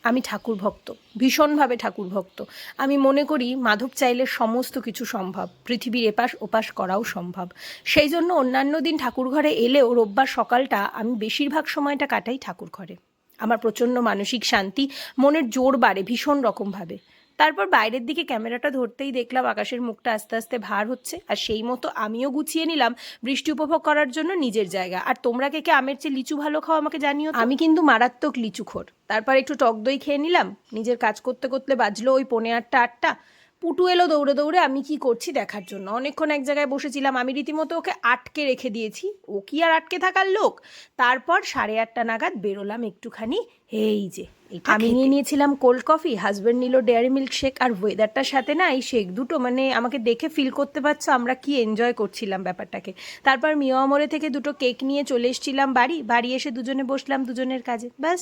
আমি ঠাকুর ভক্ত, ভীষণভাবে ঠাকুর ভক্ত। আমি মনে করি মাধব চাইলে সমস্ত কিছু সম্ভব, পৃথিবীর এপাশ ওপাশ করাও সম্ভব। সেই জন্য অন্যান্য দিন ঠাকুর ঘরে এলেও রোববার সকালটা আমি বেশিরভাগ সময়টা কাটাই ঠাকুর ঘরে। আমার প্রচণ্ড মানসিক শান্তি, মনের জোর বাড়ে ভীষণ রকমভাবে। তারপর বাইরের দিকে ক্যামেরাটা ধরতেই দেখলাম আকাশের মুখটা আস্তে আস্তে ভার হচ্ছে, আর সেই মতো আমিও গুছিয়ে নিলাম বৃষ্টি উপভোগ করার জন্য নিজের জায়গা। আর তোমরা কে কে আমের চেয়ে লিচু ভালো খাও আমাকে জানিও। আমি কিন্তু মারাত্মক লিচুখোর। তারপর একটু টক দই খেয়ে নিলাম। নিজের কাজ করতে করতে বাজলো ওই 7:45-8টা। পুটু এলো দৌড়ে দৌড়ে আমি কি করছি দেখার জন্য। অনেকক্ষণ এক জায়গায় বসেছিলাম, আমি রীতিমতো ওকে আটকে রেখে দিয়েছি, ও কি আর আটকে থাকার লোক। তারপর 8:30 নাগাদ বেরোলাম একটুখানি, এই যে আমি নিয়ে নিয়েছিলাম কোল্ড কফি, হাজব্যান্ড নিল ডেয়ারি মিল্ক শেক, আর ওয়েদারটার সাথে না এই শেক দুটো মানে আমাকে দেখে ফিল করতে পারছো আমরা কি এনজয় করছিলাম ব্যাপারটাকে। তারপর মিয়ামরে থেকে দুটো কেক নিয়ে চলে এসেছিলাম বাড়ি এসে দুজনে বসলাম দুজনের কাজে, ব্যাস।